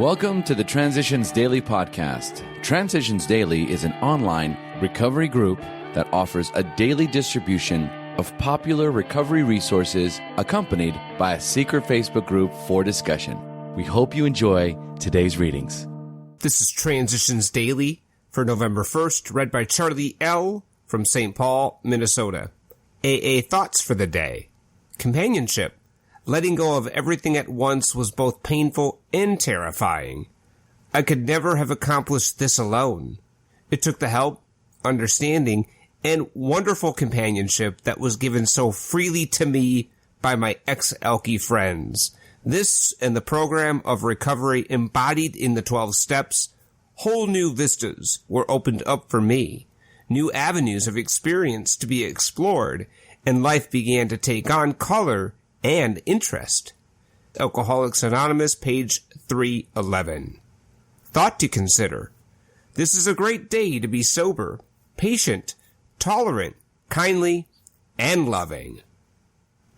Welcome to the Transitions Daily podcast. Transitions Daily is an online recovery group that offers a daily distribution of popular recovery resources accompanied by a secret Facebook group for discussion. We hope you enjoy today's readings. This is Transitions Daily for November 1st, read by Charlie L. from St. Paul, Minnesota. AA Thoughts for the Day. Companionship. Letting go of everything at once was both painful and terrifying. I could never have accomplished this alone. It took the help, understanding, and wonderful companionship that was given so freely to me by my ex-Alky friends. This and the program of recovery embodied in the 12 steps, whole new vistas were opened up for me, new avenues of experience to be explored, and life began to take on color and interest. Alcoholics Anonymous, page 311. Thought to consider. This is a great day to be sober, patient, tolerant, kindly, and loving.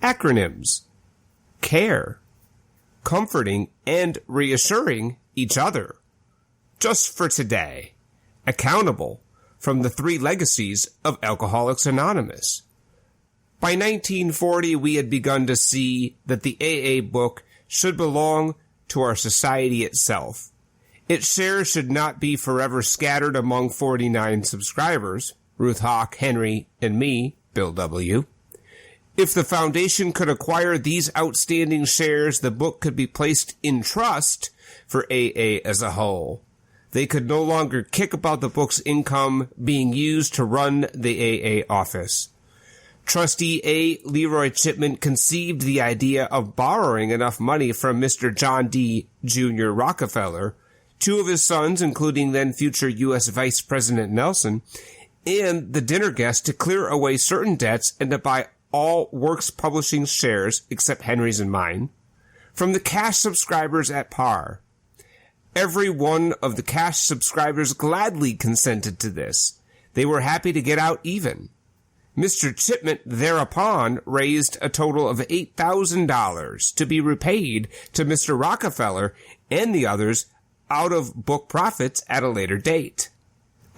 Acronyms. Care. Comforting and reassuring each other. Just for today. Accountable from the 3 legacies of Alcoholics Anonymous. By 1940, we had begun to see that the AA book should belong to our society itself. Its shares should not be forever scattered among 49 subscribers, Ruth Hawk, Henry, and me, Bill W. If the foundation could acquire these outstanding shares, the book could be placed in trust for AA as a whole. They could no longer kick about the book's income being used to run the AA office. Trustee A. Leroy Chipman conceived the idea of borrowing enough money from Mr. John D. Jr. Rockefeller, 2 of his sons, including then future U.S. Vice President Nelson, and the dinner guest to clear away certain debts and to buy all Works Publishing shares, except Henry's and mine, from the cash subscribers at par. Every one of the cash subscribers gladly consented to this. They were happy to get out even. Mr. Chipman thereupon raised a total of $8,000 to be repaid to Mr. Rockefeller and the others out of book profits at a later date.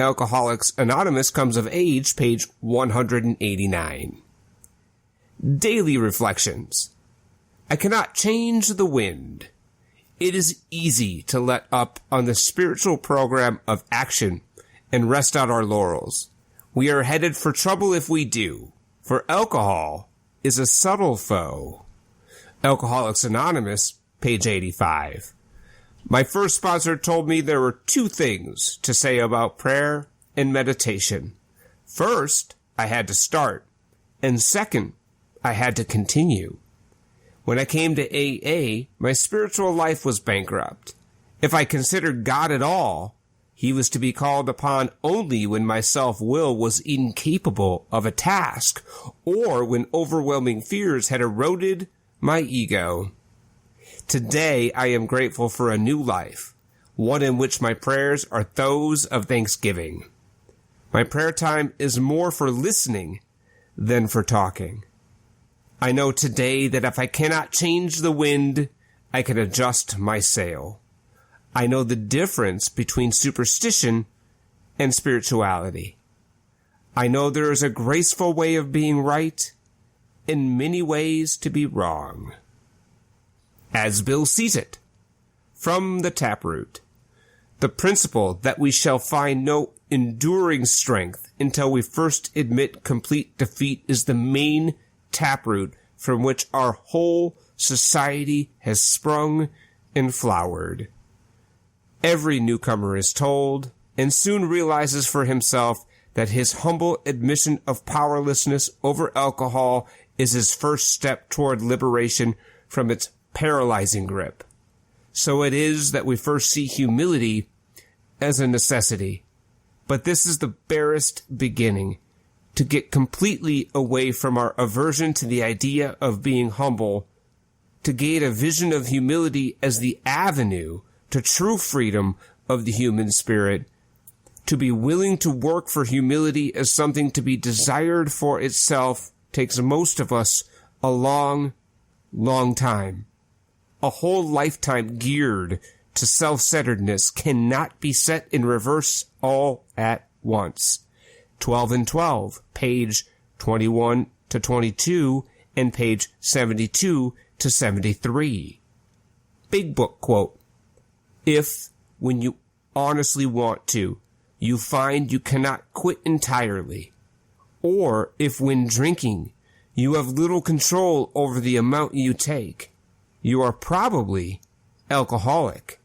Alcoholics Anonymous comes of age, page 189. Daily Reflections. I cannot change the wind. It is easy to let up on the spiritual program of action and rest on our laurels. We are headed for trouble if we do, for alcohol is a subtle foe. Alcoholics Anonymous, page 85. My first sponsor told me there were 2 things to say about prayer and meditation. First, I had to start, and second, I had to continue. When I came to AA, my spiritual life was bankrupt. If I considered God at all, He was to be called upon only when my self-will was incapable of a task, or when overwhelming fears had eroded my ego. Today, I am grateful for a new life, one in which my prayers are those of thanksgiving. My prayer time is more for listening than for talking. I know today that if I cannot change the wind, I can adjust my sail. I know the difference between superstition and spirituality. I know there is a graceful way of being right and many ways to be wrong. As Bill sees it, from the taproot, the principle that we shall find no enduring strength until we first admit complete defeat is the main taproot from which our whole society has sprung and flowered. Every newcomer is told, and soon realizes for himself, that his humble admission of powerlessness over alcohol is his first step toward liberation from its paralyzing grip. So it is that we first see humility as a necessity. But this is the barest beginning, to get completely away from our aversion to the idea of being humble, to gain a vision of humility as the avenue to true freedom of the human spirit, to be willing to work for humility as something to be desired for itself takes most of us a long, long time. A whole lifetime geared to self-centeredness cannot be set in reverse all at once. 12 and 12, page 21 to 22, and page 72 to 73. Big Book quote, "If, when you honestly want to, you find you cannot quit entirely, or if when drinking you have little control over the amount you take, you are probably alcoholic.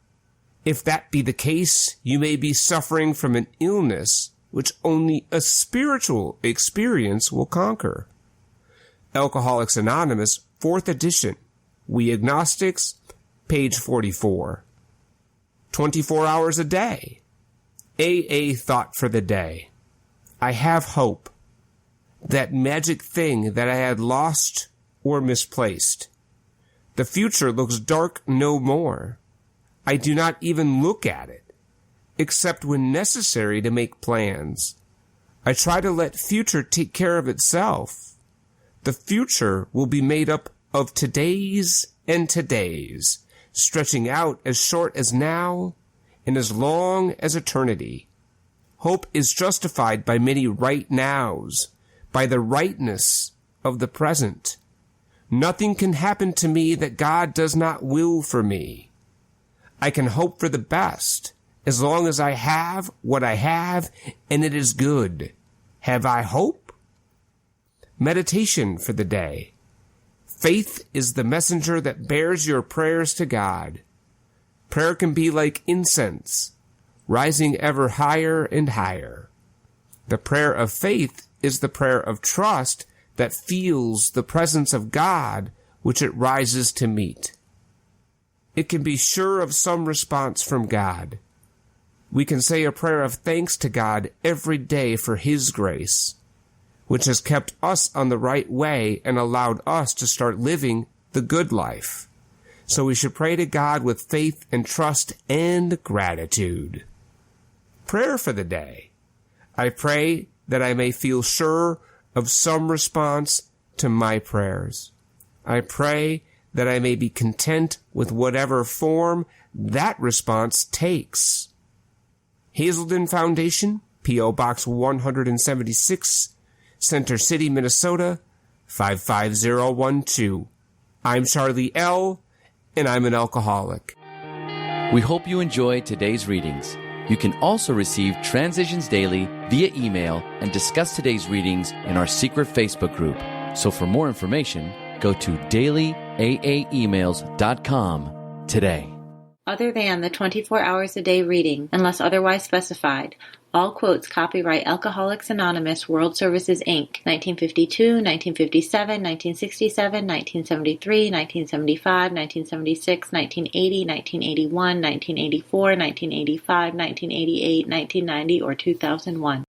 If that be the case, you may be suffering from an illness which only a spiritual experience will conquer." Alcoholics Anonymous, 4th edition, We Agnostics, page 44. 24 hours a day. AA thought for the day. I have hope. That magic thing that I had lost or misplaced. The future looks dark no more. I do not even look at it, except when necessary to make plans. I try to let future take care of itself. The future will be made up of todays and todays, stretching out as short as now and as long as eternity. Hope is justified by many right nows, by the rightness of the present. Nothing can happen to me that God does not will for me. I can hope for the best as long as I have what I have and it is good. Have I hope? Meditation for the day. Faith is the messenger that bears your prayers to God. Prayer can be like incense, rising ever higher and higher. The prayer of faith is the prayer of trust that feels the presence of God which it rises to meet. It can be sure of some response from God. We can say a prayer of thanks to God every day for His grace, which has kept us on the right way and allowed us to start living the good life. So we should pray to God with faith and trust and gratitude. Prayer for the day. I pray that I may feel sure of some response to my prayers. I pray that I may be content with whatever form that response takes. Hazelden Foundation, P.O. Box 176, Center City, Minnesota, 55012. I'm Charlie L., and I'm an alcoholic. We hope you enjoyed today's readings. You can also receive Transitions Daily via email and discuss today's readings in our secret Facebook group. So for more information, go to dailyaaemails.com today. Other than the 24 hours a day reading, unless otherwise specified, all quotes copyright Alcoholics Anonymous World Services, Inc., 1952, 1957, 1967, 1973, 1975, 1976, 1980, 1981, 1984, 1985, 1988, 1990, or 2001.